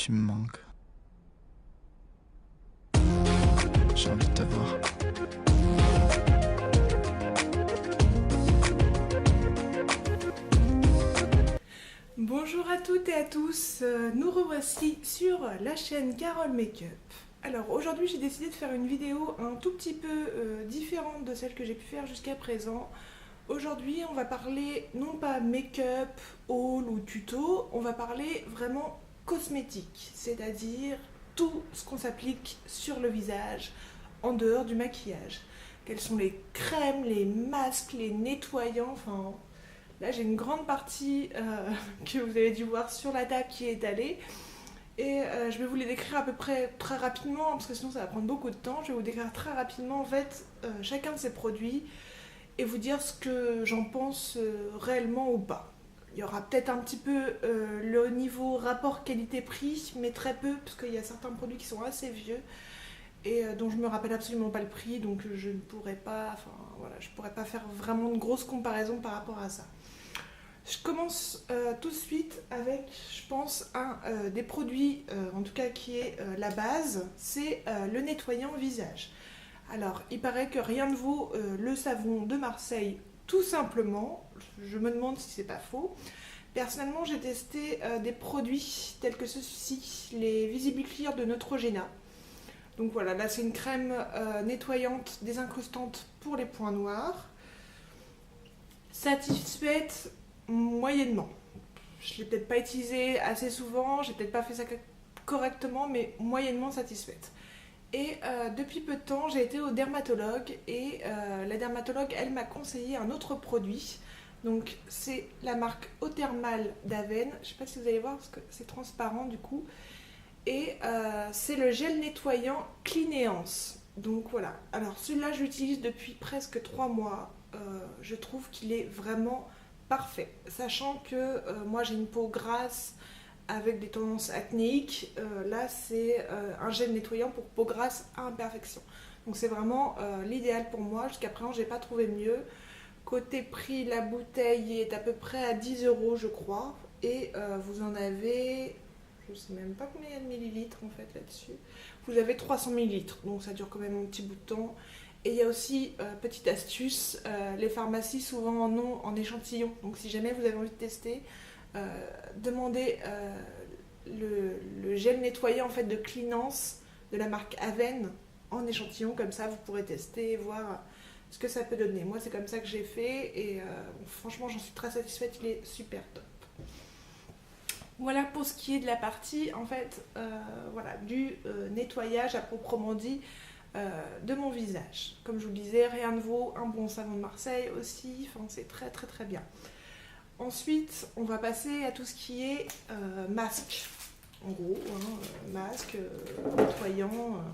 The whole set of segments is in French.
tu me manques. J'ai envie de te voir. Bonjour à toutes et à tous, nous revoici sur la chaîne Carole Makeup. Alors aujourd'hui j'ai décidé de faire une vidéo un tout petit peu différente de celle que j'ai pu faire jusqu'à présent. Aujourd'hui on va parler non pas make-up, haul ou tuto, on va parler vraiment cosmétique, c'est-à-dire tout ce qu'on s'applique sur le visage en dehors du maquillage. Quelles sont les crèmes, les masques, les nettoyants, enfin... Là, j'ai une grande partie que vous avez dû voir sur la table qui est étalée. Et je vais vous les décrire à peu près très rapidement, parce que sinon ça va prendre beaucoup de temps. Je vais vous décrire très rapidement en fait chacun de ces produits et vous dire ce que j'en pense réellement ou pas. Il y aura peut-être un petit peu le niveau rapport qualité-prix, mais très peu, parce qu'il y a certains produits qui sont assez vieux et dont je me rappelle absolument pas le prix, donc je ne pourrais pas, enfin voilà, je pourrais pas faire vraiment de grosses comparaisons par rapport à ça. Je commence tout de suite avec, je pense, un des produits, en tout cas qui est la base, c'est le nettoyant visage. Alors, il paraît que rien ne vaut le savon de Marseille, tout simplement. Je me demande si c'est pas faux. Personnellement, j'ai testé des produits tels que ceux-ci, les Visible Clear de Neutrogena. Donc voilà, là c'est une crème nettoyante désincrustante pour les points noirs. Satisfaite moyennement. Je ne l'ai peut-être pas utilisé assez souvent, j'ai peut-être pas fait ça correctement, mais moyennement satisfaite. Et depuis peu de temps, j'ai été au dermatologue et la dermatologue, elle m'a conseillé un autre produit. Donc c'est la marque Eau-Thermale d'Avène. Je ne sais pas si vous allez voir parce que c'est transparent du coup. Et c'est le gel nettoyant Cleanance. Donc voilà. Alors celui-là, je l'utilise depuis presque 3 mois. Je trouve qu'il est vraiment parfait. Sachant que moi j'ai une peau grasse avec des tendances acnéiques. Là c'est un gel nettoyant pour peau grasse à imperfection. Donc c'est vraiment l'idéal pour moi. Jusqu'à présent j'ai pas trouvé mieux. Côté prix, la bouteille est à peu près à 10 € je crois. Et vous en avez, je sais même pas combien il y a de millilitres en fait là-dessus. Vous avez 300 millilitres, donc ça dure quand même un petit bout de temps. Et il y a aussi, petite astuce, les pharmacies souvent en ont en échantillon. Donc si jamais vous avez envie de tester, demandez le gel nettoyant en fait, de Cleanance de la marque Avène en échantillon. Comme ça vous pourrez tester et voir ce que ça peut donner. Moi c'est comme ça que j'ai fait et franchement j'en suis très satisfaite, il est super top. Voilà pour ce qui est de la partie en fait, voilà, du nettoyage à proprement dit. De mon visage. Comme je vous le disais, rien ne vaut un bon savon de Marseille aussi, enfin, c'est très très très bien. Ensuite, on va passer à tout ce qui est masque. En gros, hein, masque, nettoyant.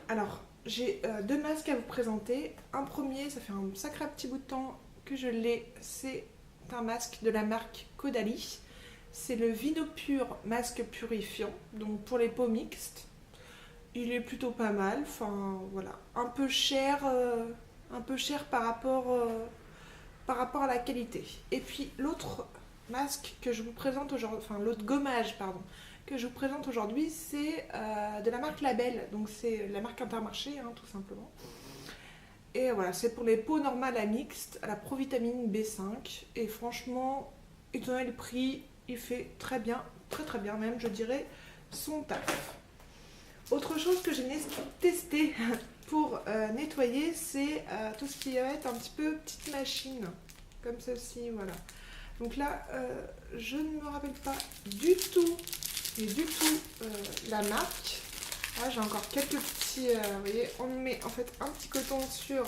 Alors, j'ai 2 masques à vous présenter. Un premier, ça fait un sacré petit bout de temps que je l'ai, c'est un masque de la marque Caudalie. C'est le Vinopur masque purifiant, donc pour les peaux mixtes. Il est plutôt pas mal, enfin voilà, un peu cher par rapport à la qualité. Et puis l'autre masque que je vous présente aujourd'hui, enfin l'autre gommage pardon, que je vous présente aujourd'hui, c'est de la marque Label, donc c'est la marque Intermarché hein, tout simplement. Et voilà, c'est pour les peaux normales à mixtes, à la provitamine B5, et franchement, étant donné le prix, il fait très bien, très très bien même, je dirais, son taf. Autre chose que j'ai testé pour nettoyer, c'est tout ce qui va être un petit peu petite machine, comme ceci, voilà. Donc là, je ne me rappelle pas du tout, la marque. Là, j'ai encore quelques petits, vous voyez, on met en fait un petit coton sur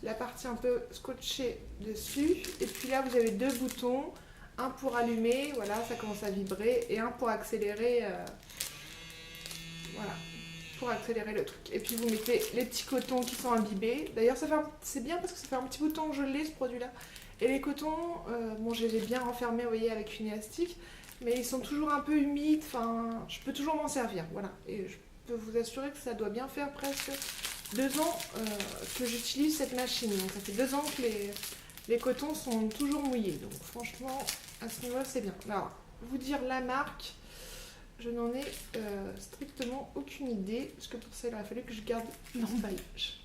la partie un peu scotchée dessus. Et puis là, vous avez 2 boutons, un pour allumer, voilà, ça commence à vibrer, et un pour accélérer. Voilà, pour accélérer le truc. Et puis vous mettez les petits cotons qui sont imbibés. D'ailleurs, c'est bien parce que ça fait un petit bout de temps que je l'ai ce produit-là. Et les cotons, bon, je les ai bien renfermés, vous voyez, avec une élastique, mais ils sont toujours un peu humides. Enfin, je peux toujours m'en servir, voilà. Et je peux vous assurer que ça doit bien faire presque 2 ans que j'utilise cette machine. Donc ça fait 2 ans que les cotons sont toujours mouillés. Donc franchement, à ce niveau-là, c'est bien. Alors, vous dire la marque. je n'en ai strictement aucune idée, parce que pour ça, il aurait fallu que je garde l'emballage.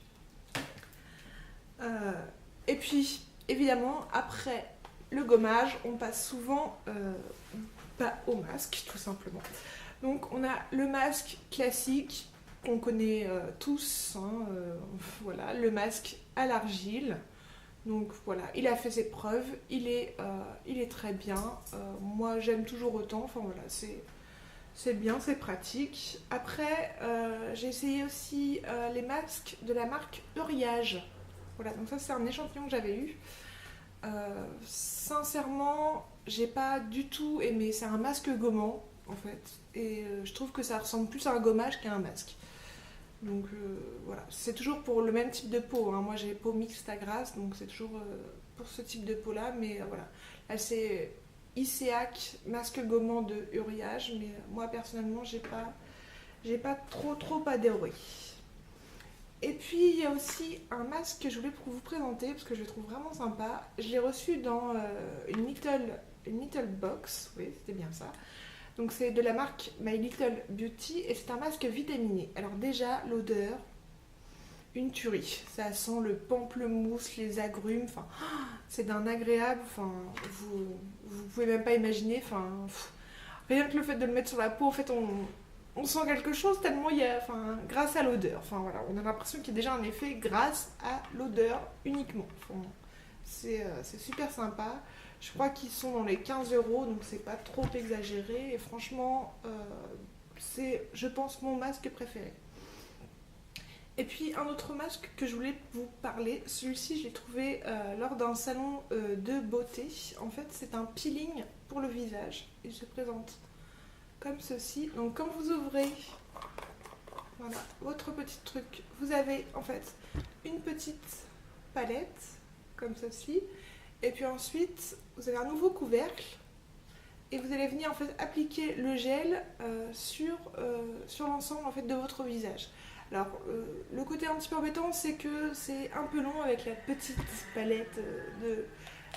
Et puis, évidemment, après le gommage, on passe souvent au masque, tout simplement. Donc, on a le masque classique, qu'on connaît tous, hein, voilà, le masque à l'argile. Donc voilà, il a fait ses preuves, il est très bien. Moi, j'aime toujours autant. Enfin voilà, c'est bien, c'est pratique. Après, j'ai essayé aussi les masques de la marque Uriage. Voilà, donc ça c'est un échantillon que j'avais eu. Sincèrement, j'ai pas du tout aimé. C'est un masque gommant en fait, et je trouve que ça ressemble plus à un gommage qu'à un masque. Donc voilà, c'est toujours pour le même type de peau, hein. Moi j'ai peau mixte à grasse, donc c'est toujours pour ce type de peau là, mais voilà. Là c'est Iseak, masque gommant de Uriage, mais moi personnellement j'ai pas trop adhéré. Et puis il y a aussi un masque que je voulais vous présenter parce que je le trouve vraiment sympa. Je l'ai reçu dans une little box, oui c'était bien ça. Donc c'est de la marque My Little Beauty et c'est un masque vitaminé. Alors déjà l'odeur, une tuerie. Ça sent le pamplemousse, les agrumes, enfin c'est d'un agréable, enfin vous pouvez même pas imaginer, enfin rien que le fait de le mettre sur la peau, en fait on sent quelque chose tellement il y a, enfin grâce à l'odeur. Enfin voilà, on a l'impression qu'il y a déjà un effet grâce à l'odeur uniquement. Enfin, c'est super sympa. Je crois qu'ils sont dans les 15 €, donc c'est pas trop exagéré. Et franchement, c'est, je pense, mon masque préféré. Et puis un autre masque que je voulais vous parler, celui-ci je l'ai trouvé lors d'un salon de beauté. En fait, c'est un peeling pour le visage. Il se présente comme ceci. Donc quand vous ouvrez, voilà, votre petit truc, vous avez en fait une petite palette comme ceci. Et puis ensuite, vous avez un nouveau couvercle et vous allez venir en fait appliquer le gel sur l'ensemble en fait de votre visage. Alors le côté un petit peu embêtant, c'est que c'est un peu long avec la petite palette de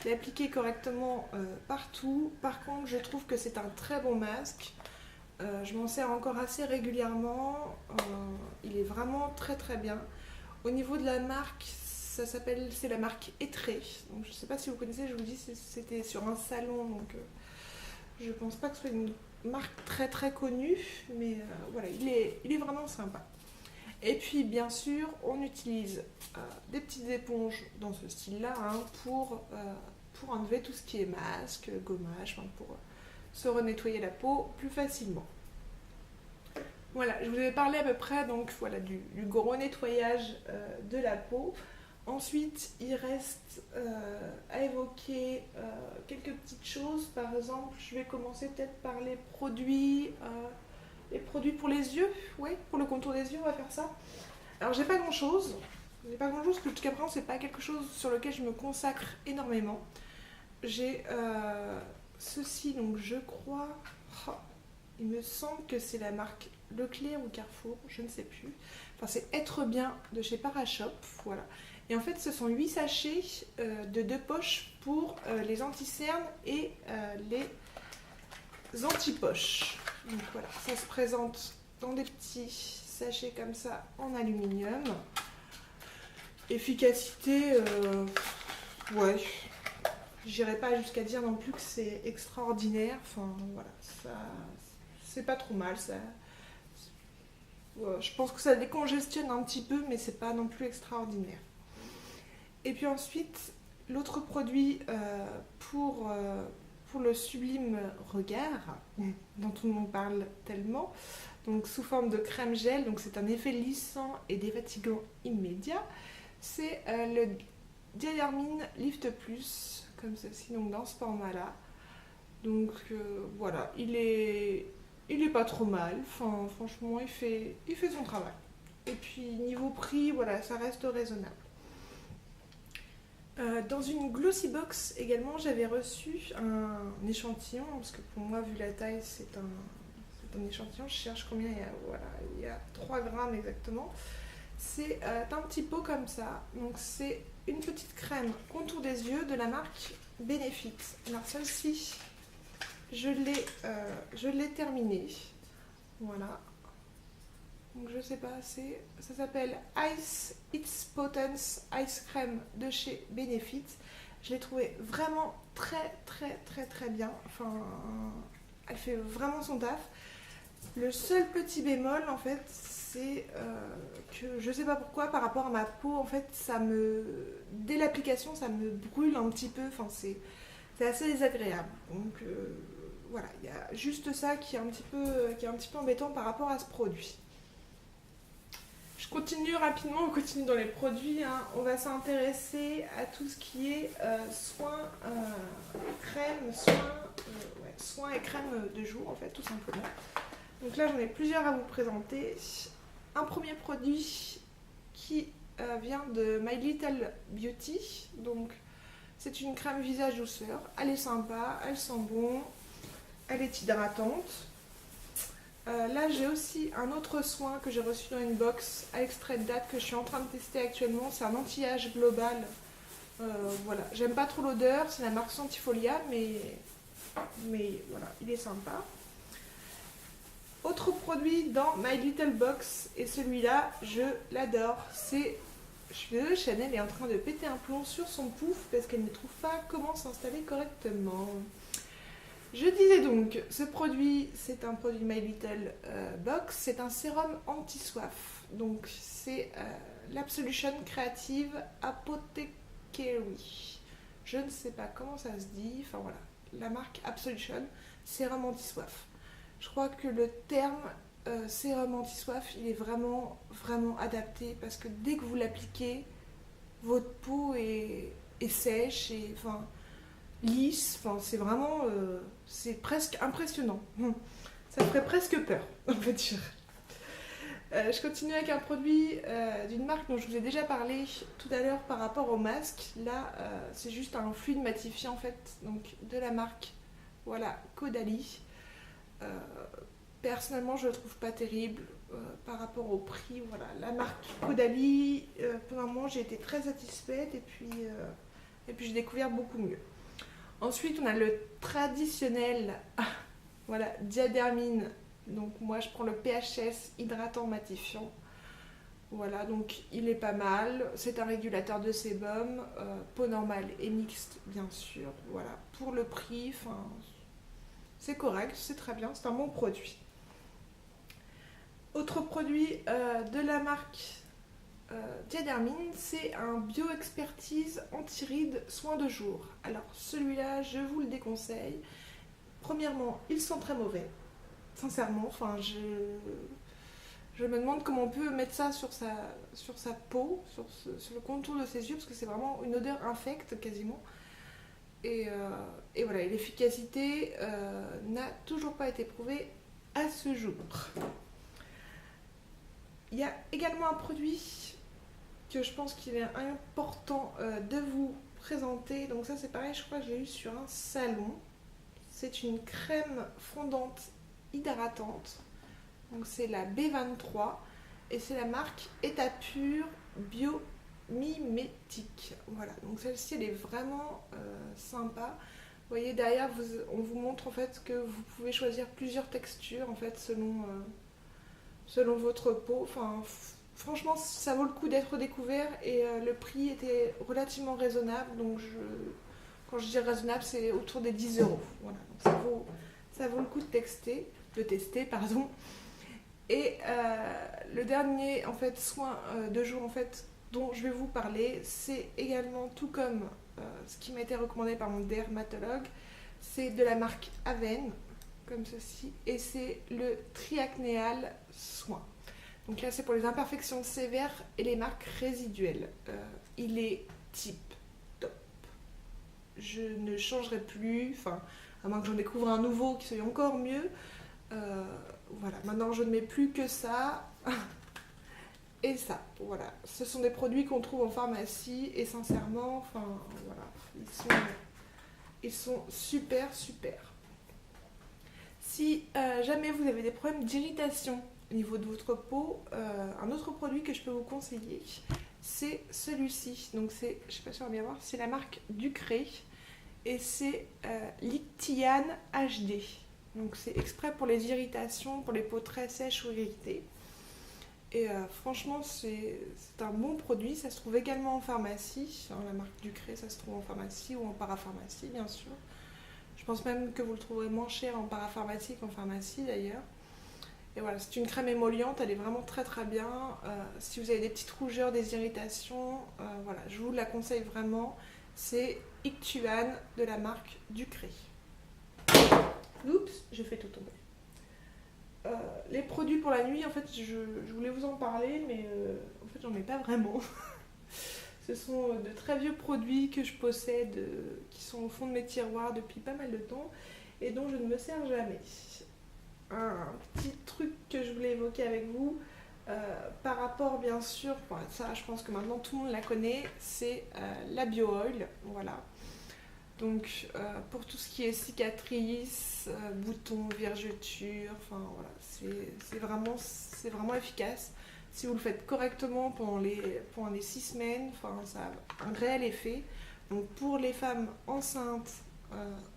l'appliquer correctement partout. Par contre, je trouve que c'est un très bon masque. Je m'en sers encore assez régulièrement. Il est vraiment très bien. Au niveau de la marque, c'est la marque Etré. Donc je sais pas si vous connaissez, je vous dis c'était sur un salon, donc je pense pas que ce soit une marque très connue, mais voilà, il est vraiment sympa. Et puis bien sûr, on utilise des petites éponges dans ce style-là hein, pour enlever tout ce qui est masque, gommage, enfin, pour se renettoyer la peau plus facilement. Voilà, je vous avais parlé à peu près donc voilà du gros nettoyage de la peau. Ensuite, il reste à évoquer quelques petites choses. Par exemple, je vais commencer peut-être par les produits pour les yeux. Oui, pour le contour des yeux, on va faire ça. Alors, j'ai pas grand-chose. Parce que jusqu'à présent, c'est pas quelque chose sur lequel je me consacre énormément. J'ai ceci, donc je crois... Oh, il me semble que c'est la marque Leclerc ou Carrefour, je ne sais plus. Enfin, c'est Être Bien de chez Parashop, voilà. Et en fait, ce sont 8 sachets de 2 poches pour les anti-cernes et les anti-poches. Donc voilà, ça se présente dans des petits sachets comme ça en aluminium. Efficacité, ouais, j'irai pas jusqu'à dire non plus que c'est extraordinaire. Enfin voilà, ça, c'est pas trop mal. Ça, je pense que ça décongestionne un petit peu, mais c'est pas non plus extraordinaire. Et puis ensuite, l'autre produit pour le sublime regard, dont tout le monde parle tellement, donc sous forme de crème gel, donc c'est un effet lissant et défatigant immédiat, c'est le Diadermine Lift Plus, comme ceci, donc dans ce format-là. Donc voilà, il est pas trop mal, enfin, franchement, il fait son travail. Et puis niveau prix, voilà, ça reste raisonnable. Dans une glossy box également, j'avais reçu un échantillon, parce que pour moi, vu la taille, c'est un échantillon. Je cherche combien il y a. Voilà, il y a 3 grammes exactement. C'est un petit pot comme ça. Donc c'est une petite crème contour des yeux de la marque Benefit. Alors celle-ci, je l'ai terminée. Voilà. Donc je sais pas, ça s'appelle Ice It's Potence Ice Cream de chez Benefit. Je l'ai trouvé vraiment très très très très bien. Enfin, elle fait vraiment son taf. Le seul petit bémol en fait, c'est que je sais pas pourquoi par rapport à ma peau, en fait, dès l'application, ça me brûle un petit peu. Enfin, c'est assez désagréable. Donc voilà, il y a juste ça qui est un petit peu embêtant par rapport à ce produit. Je continue rapidement, on continue dans les produits, hein. On va s'intéresser à tout ce qui est soins et crème de jour en fait, tout simplement. Donc là j'en ai plusieurs à vous présenter. Un premier produit qui vient de My Little Beauty. Donc c'est une crème visage douceur. Elle est sympa, elle sent bon, elle est hydratante. Là j'ai aussi un autre soin que j'ai reçu dans une box à extrait de date que je suis en train de tester actuellement. C'est un anti-âge global. Voilà, j'aime pas trop l'odeur, c'est la marque Santifolia, mais voilà, il est sympa. Autre produit dans My Little Box, et celui-là, je l'adore. Je suis désolée, Chanel est en train de péter un plomb sur son pouf parce qu'elle ne trouve pas comment s'installer correctement. Je disais donc, ce produit, c'est un produit My Little Box, c'est un sérum anti-soif. Donc c'est l'Absolution Creative Apothecary. Je ne sais pas comment ça se dit, enfin voilà, la marque Absolution, sérum anti-soif. Je crois que le terme sérum anti-soif, il est vraiment, vraiment adapté parce que dès que vous l'appliquez, votre peau est sèche et enfin lisse. Enfin, c'est vraiment, c'est presque impressionnant. Ça ferait presque peur, on peut dire. Je continue avec un produit d'une marque dont je vous ai déjà parlé tout à l'heure par rapport au masque. Là, c'est juste un fluide matifiant en fait, donc de la marque, voilà, Caudalie. Personnellement je le trouve pas terrible par rapport au prix. Voilà, la marque Caudalie, pendant un moment j'ai été très satisfaite et puis j'ai découvert beaucoup mieux. Ensuite on a le traditionnel voilà, Diadermine. Donc moi je prends le PHS hydratant matifiant. Voilà, donc il est pas mal. C'est un régulateur de sébum, peau normale et mixte bien sûr. Voilà, pour le prix, c'est correct, c'est très bien, c'est un bon produit. Autre produit de la marque Diadermine, c'est un bio-expertise anti-rides soin de jour. Alors celui-là, je vous le déconseille. Premièrement, il sent très mauvais, sincèrement. Enfin, je me demande comment on peut mettre ça sur sa peau, sur le contour de ses yeux, parce que c'est vraiment une odeur infecte quasiment. Et voilà, et l'efficacité n'a toujours pas été prouvée à ce jour. Il y a également un produit que je pense qu'il est important de vous présenter. Donc ça c'est pareil, je crois que je l'ai eu sur un salon. C'est une crème fondante hydratante. Donc c'est la B23 et c'est la marque État Pur Biomimétique. Voilà, donc celle-ci elle est vraiment sympa. Vous voyez derrière, on vous montre en fait que vous pouvez choisir plusieurs textures en fait selon votre peau. Enfin, franchement, ça vaut le coup d'être découvert et le prix était relativement raisonnable. Donc quand je dis raisonnable, c'est autour des 10 euros. Voilà, donc ça vaut le coup de tester. Pardon. Et le dernier en fait soin de jour en fait dont je vais vous parler, c'est également tout comme ce qui m'a été recommandé par mon dermatologue, c'est de la marque Aven, comme ceci, et c'est le Triacnéal Soin. Donc là c'est pour les imperfections sévères et les marques résiduelles. Il est tip top. Je ne changerai plus, enfin à moins que j'en découvre un nouveau qui soit encore mieux. Voilà, maintenant je ne mets plus que ça et ça. Voilà, ce sont des produits qu'on trouve en pharmacie et sincèrement, enfin voilà, ils sont super. Si jamais vous avez des problèmes d'irritation au niveau de votre peau, un autre produit que je peux vous conseiller, c'est celui-ci. Donc c'est, je sais pas si on va bien voir, c'est la marque Ducré et c'est l'Ictiane HD. Donc c'est exprès pour les irritations, pour les peaux très sèches ou irritées. Et franchement, c'est un bon produit. Ça se trouve également en pharmacie. La marque Ducré, ça se trouve en pharmacie ou en parapharmacie, bien sûr. Je pense même que vous le trouverez moins cher en parapharmacie qu'en pharmacie d'ailleurs. Et voilà, c'est une crème émolliente, elle est vraiment très très bien. Si vous avez des petites rougeurs, des irritations, voilà, je vous la conseille vraiment. C'est Ictuane de la marque Ducré. Oups, j'ai fait tout tomber. Les produits pour la nuit, en fait, je voulais vous en parler, mais en fait, j'en ai pas vraiment. Ce sont de très vieux produits que je possède, qui sont au fond de mes tiroirs depuis pas mal de temps et dont je ne me sers jamais. Un petit truc que je voulais évoquer avec vous, par rapport bien sûr, bon, ça je pense que maintenant tout le monde la connaît, c'est la bio-oil, voilà. Donc pour tout ce qui est cicatrices, boutons, vergetures, enfin voilà, c'est vraiment efficace. Si vous le faites correctement pendant les 6 semaines, enfin, ça a un réel effet. Donc pour les femmes enceintes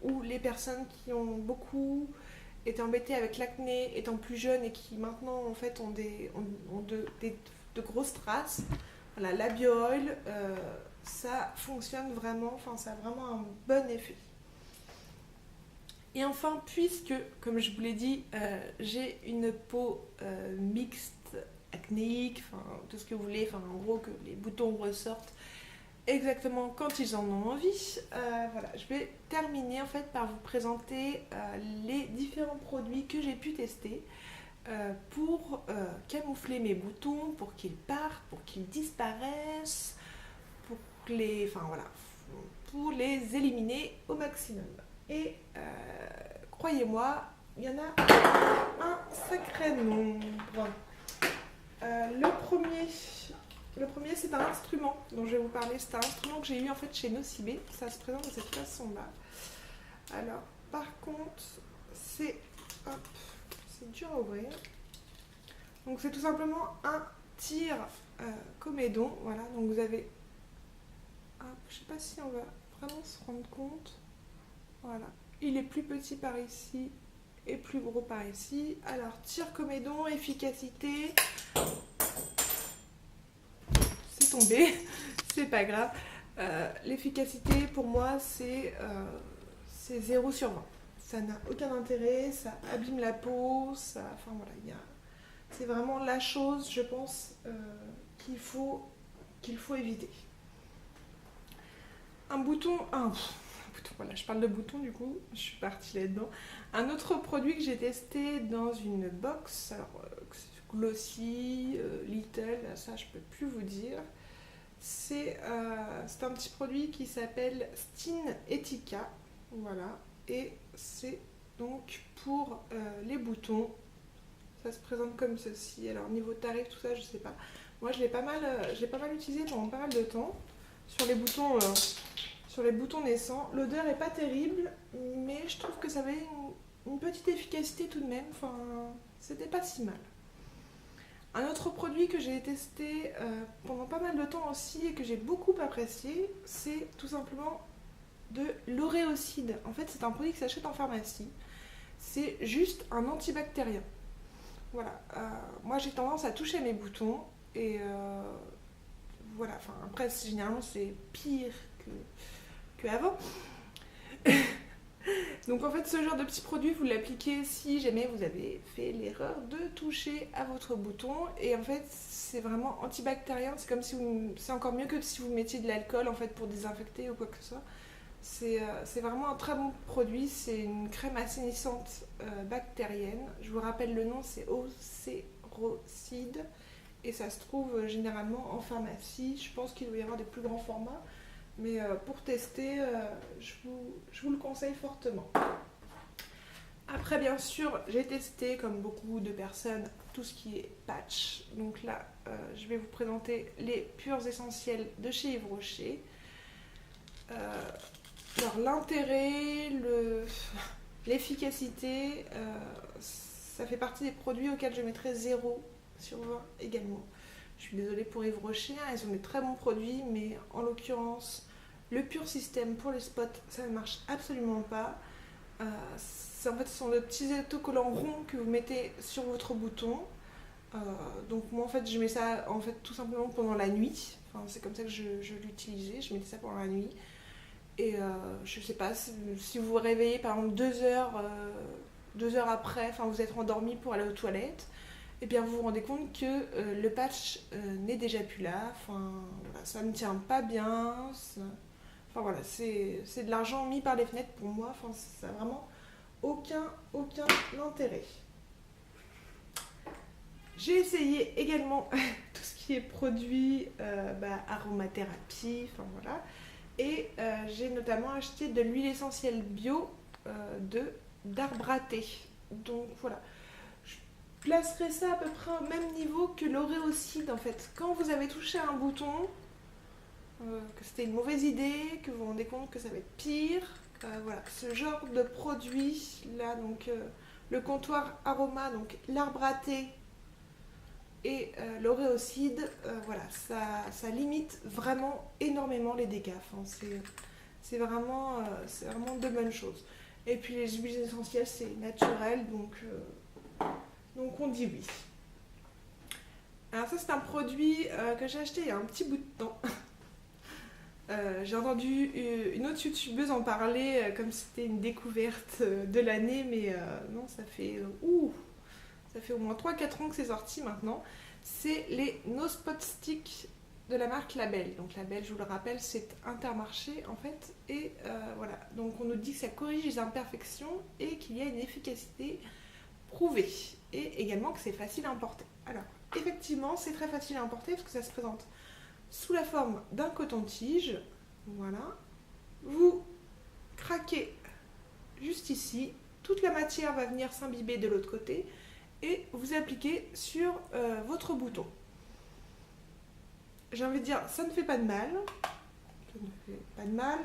ou les personnes qui ont beaucoup été embêtées avec l'acné étant plus jeunes et qui maintenant en fait ont de grosses traces, voilà, la bio-oil, ça fonctionne vraiment, enfin ça a vraiment un bon effet. Et enfin, puisque, comme je vous l'ai dit, j'ai une peau mixte, acnéique, enfin tout ce que vous voulez, enfin en gros que les boutons ressortent exactement quand ils en ont envie. Voilà, je vais terminer en fait par vous présenter les différents produits que j'ai pu tester pour camoufler mes boutons, pour qu'ils partent, pour qu'ils disparaissent, pour les éliminer au maximum. Et croyez-moi, il y en a un sacré nombre. Le premier, c'est un instrument dont je vais vous parler. C'est un instrument que j'ai eu en fait chez Nocibé. Ça se présente de cette façon-là. Alors, par contre, c'est dur à ouvrir. Donc, c'est tout simplement un tire comédon. Voilà, donc vous avez... je sais pas si on va vraiment se rendre compte. Voilà, il est plus petit par ici et plus gros par ici. Alors, tire comédon, efficacité... Tombé, c'est pas grave. L'efficacité pour moi c'est 0 sur 20. Ça n'a aucun intérêt, ça abîme la peau, enfin voilà, c'est vraiment la chose, je pense, qu'il faut éviter. Voilà, je parle de bouton du coup, je suis partie là-dedans. Un autre produit que j'ai testé dans une box, alors Glossy, Little, ça je peux plus vous dire. C'est un petit produit qui s'appelle Stin Etika, voilà, et c'est donc pour les boutons. Ça se présente comme ceci. Alors niveau tarif, tout ça, je sais pas. Moi, je l'ai pas mal utilisé pendant pas mal de temps sur les boutons naissants. L'odeur est pas terrible, mais je trouve que ça avait une petite efficacité tout de même. Enfin, c'était pas si mal. Un autre produit que j'ai testé pendant pas mal de temps aussi et que j'ai beaucoup apprécié, c'est tout simplement de l'oréocide. En fait, c'est un produit qui s'achète en pharmacie. C'est juste un antibactérien. Voilà. Moi, j'ai tendance à toucher mes boutons et voilà. Enfin, après, généralement, c'est pire que avant. Donc en fait, ce genre de petit produit, vous l'appliquez si jamais vous avez fait l'erreur de toucher à votre bouton. Et en fait, c'est vraiment antibactérien. C'est comme si c'est encore mieux que si vous mettiez de l'alcool en fait pour désinfecter ou quoi que ce soit. C'est vraiment un très bon produit. C'est une crème assainissante bactérienne. Je vous rappelle le nom, c'est Océrocide. Et ça se trouve généralement en pharmacie. Je pense qu'il doit y avoir des plus grands formats. Mais pour tester, je vous le conseille fortement. Après, bien sûr, j'ai testé, comme beaucoup de personnes, tout ce qui est patch. Donc là, je vais vous présenter les purs essentiels de chez Yves Rocher. Alors, l'intérêt, l'efficacité, ça fait partie des produits auxquels je mettrais 0 sur 20 également. Je suis désolée pour Yves Rocher, hein, ils ont des très bons produits, mais en l'occurrence, le pur système pour les spots, ça ne marche absolument pas. En fait, ce sont de petits autocollants ronds que vous mettez sur votre bouton. Donc moi en fait je mets ça en fait tout simplement pendant la nuit. Enfin, c'est comme ça que je l'utilisais, je mettais ça pendant la nuit. Et je sais pas, si vous vous réveillez par exemple 2 heures après, enfin vous êtes endormi pour aller aux toilettes, et bien vous vous rendez compte que le patch n'est déjà plus là. Enfin voilà, ça ne tient pas bien. Enfin voilà, c'est de l'argent mis par les fenêtres pour moi. Enfin ça n'a vraiment aucun intérêt. J'ai essayé également tout ce qui est produit aromathérapie, enfin voilà. Et j'ai notamment acheté de l'huile essentielle bio d'arbre à thé. Donc voilà. Je placerai ça à peu près au même niveau que l'oréocide en fait. Quand vous avez touché un bouton, que c'était une mauvaise idée, que vous vous rendez compte que ça va être pire, voilà. Ce genre de produit là, donc le comptoir aroma, donc l'arbre à thé et l'oréocide, voilà, ça limite vraiment énormément les dégâts. Enfin, c'est vraiment de bonnes choses. Et puis les huiles essentielles, c'est naturel, donc on dit oui. Alors ça, c'est un produit que j'ai acheté il y a un petit bout de temps. J'ai entendu une autre youtubeuse en parler comme si c'était une découverte de l'année, mais non, ça fait au moins 3-4 ans que c'est sorti maintenant. C'est les No Spot Stick de la marque Label. Donc Label, je vous le rappelle, c'est Intermarché en fait. Et voilà, donc on nous dit que ça corrige les imperfections et qu'il y a une efficacité prouvée. Et également que c'est facile à importer. Alors, effectivement, c'est très facile à importer parce que ça se présente sous la forme d'un coton-tige. Voilà. Vous craquez juste ici. Toute la matière va venir s'imbiber de l'autre côté. Et vous appliquez sur votre bouton. J'ai envie de dire, ça ne fait pas de mal. Ça ne fait pas de mal.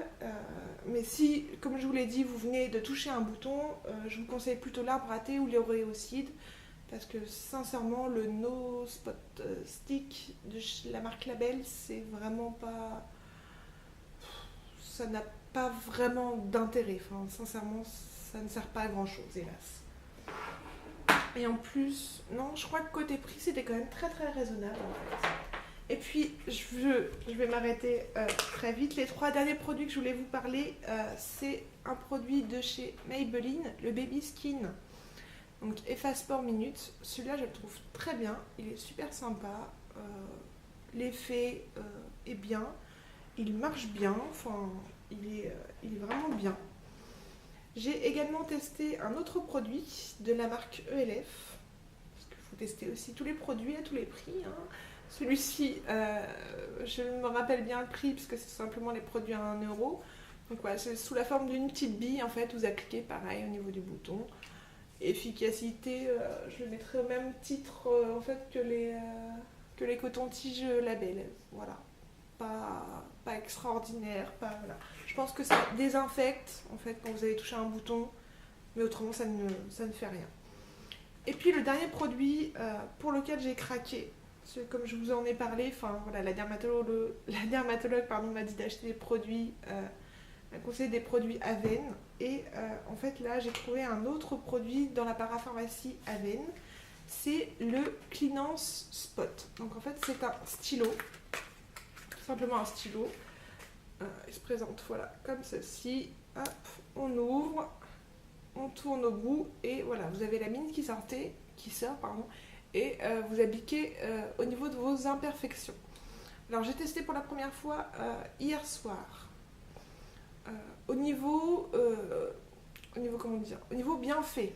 Mais si, comme je vous l'ai dit, vous venez de toucher un bouton, je vous conseille plutôt l'arbre à thé ou l'oréocide. Parce que sincèrement, le No Spot Stick de la marque Label, c'est vraiment pas... Ça n'a pas vraiment d'intérêt. Enfin, sincèrement, ça ne sert pas à grand chose, hélas. Et en plus, non, je crois que côté prix, c'était quand même très raisonnable en fait. Et puis, je vais m'arrêter très vite. Les 3 derniers produits que je voulais vous parler, c'est un produit de chez Maybelline, le Baby Skin. Donc, Efface Pores Minute. Celui-là, je le trouve très bien. Il est super sympa. L'effet est bien. Il marche bien. Enfin, il est vraiment bien. J'ai également testé un autre produit de la marque ELF. Parce qu'il faut tester aussi tous les produits à tous les prix. Hein. Celui-ci, je me rappelle bien le prix parce que c'est simplement les produits à 1 euro. Donc voilà, c'est sous la forme d'une petite bille. En fait, vous appliquez pareil au niveau du bouton. Efficacité, je le mettrai au même titre en fait que les cotons-tiges Label. Voilà. Pas extraordinaire, pas voilà. Je pense que ça désinfecte en fait quand vous avez touché un bouton, mais autrement ça ne fait rien. Et puis le dernier produit pour lequel j'ai craqué, parce que comme je vous en ai parlé, enfin voilà, la dermatologue pardon, m'a dit d'acheter des produits, m'a conseillé des produits Aven, et en fait là j'ai trouvé un autre produit dans la parapharmacie Aven, c'est le Cleanance Spot. Donc en fait c'est un stylo. Simplement un stylo. Il se présente voilà comme ceci. Hop, on ouvre, on tourne au bout et voilà, vous avez la mine qui sort, et vous appliquez au niveau de vos imperfections. Alors j'ai testé pour la première fois hier soir. Au niveau comment dire, au niveau bien fait.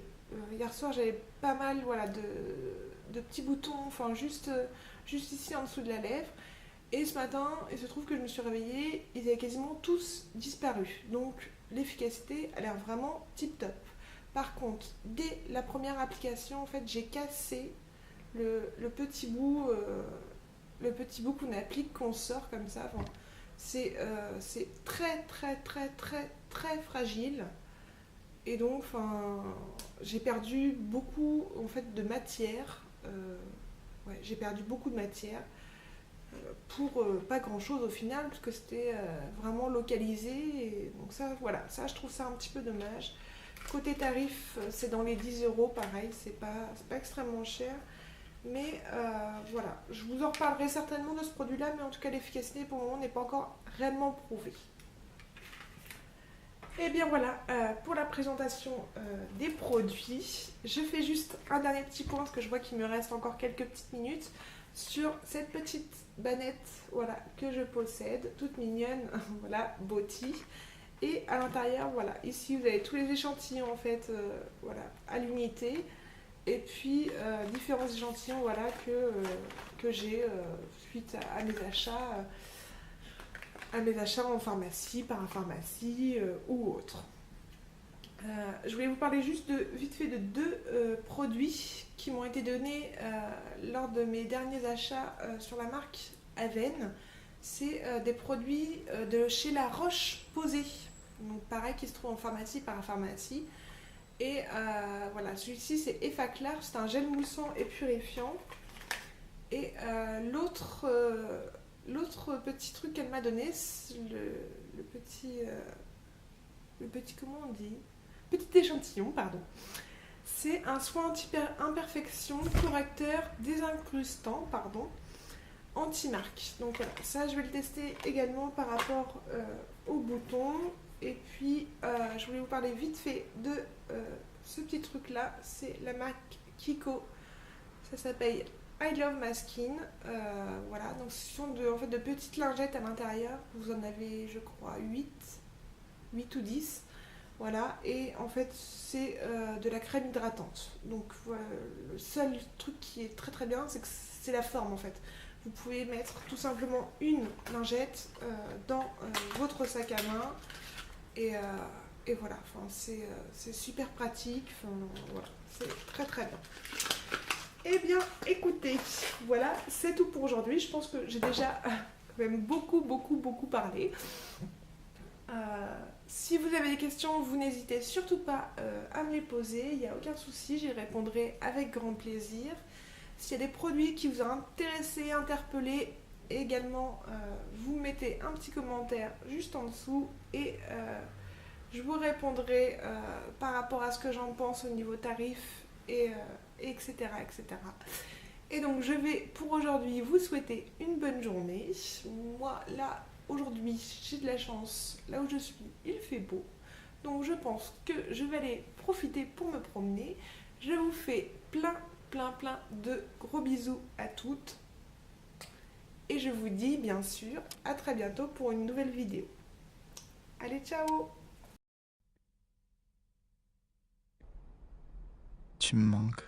Hier soir j'avais pas mal voilà de petits boutons, enfin juste ici en dessous de la lèvre. Et ce matin, il se trouve que je me suis réveillée, ils avaient quasiment tous disparu. Donc l'efficacité a l'air vraiment tip top. Par contre, dès la première application, en fait, j'ai cassé le petit bout qu'on applique, qu'on sort comme ça. Enfin, c'est très fragile. Et donc, enfin, j'ai perdu beaucoup en fait de matière. J'ai perdu beaucoup de matière. Pour pas grand chose au final, parce que c'était vraiment localisé. Et donc ça, voilà, ça je trouve ça un petit peu dommage. Côté tarif, c'est dans les 10 euros, pareil, c'est pas extrêmement cher. Mais voilà, je vous en reparlerai certainement de ce produit-là, mais en tout cas l'efficacité pour le moment n'est pas encore réellement prouvée. Et bien voilà, pour la présentation des produits, je fais juste un dernier petit point parce que je vois qu'il me reste encore quelques petites minutes sur cette petite bannette, voilà, que je possède, toute mignonne, voilà, Botti. Et à l'intérieur, voilà, ici vous avez tous les échantillons en fait, voilà, à l'unité. Et puis différents échantillons, voilà, que j'ai suite à mes achats. À mes achats en pharmacie, parapharmacie ou autre. Je voulais vous parler juste vite fait de deux produits qui m'ont été donnés lors de mes derniers achats sur la marque Aven. C'est des produits de chez La Roche-Posay. Donc pareil, qui se trouve en pharmacie, parapharmacie. Et voilà, celui-ci c'est Effaclar, c'est un gel moussant et purifiant. Et l'autre petit truc qu'elle m'a donné, c'est le petit comment on dit, petit échantillon, pardon. C'est un soin anti-imperfection, correcteur, désincrustant, pardon, anti-marque. Donc voilà, ça je vais le tester également par rapport au bouton. Et puis je voulais vous parler vite fait de ce petit truc là, c'est la marque Kiko. Ça s'appelle I Love My Skin. Voilà, donc ce sont en fait, de petites lingettes à l'intérieur. Vous en avez, je crois, 8 ou 10. Voilà, et en fait, c'est de la crème hydratante. Donc, voilà, le seul truc qui est très très bien, c'est que c'est la forme en fait. Vous pouvez mettre tout simplement une lingette dans votre sac à main. Et voilà, enfin, c'est super pratique. Enfin, voilà, c'est très très bien. Eh bien, écoutez, voilà, c'est tout pour aujourd'hui. Je pense que j'ai déjà quand même beaucoup parlé. Si vous avez des questions, vous n'hésitez surtout pas à me les poser. Il n'y a aucun souci, j'y répondrai avec grand plaisir. S'il y a des produits qui vous ont intéressé, interpellé, également, vous mettez un petit commentaire juste en dessous et je vous répondrai par rapport à ce que j'en pense au niveau tarif et etc., etc. Et donc je vais pour aujourd'hui vous souhaiter une bonne journée. Moi là aujourd'hui j'ai de la chance, là où je suis il fait beau, donc je pense que je vais aller profiter pour me promener. Je vous fais plein de gros bisous à toutes et je vous dis bien sûr à très bientôt pour une nouvelle vidéo. Allez, ciao! Tu me manques.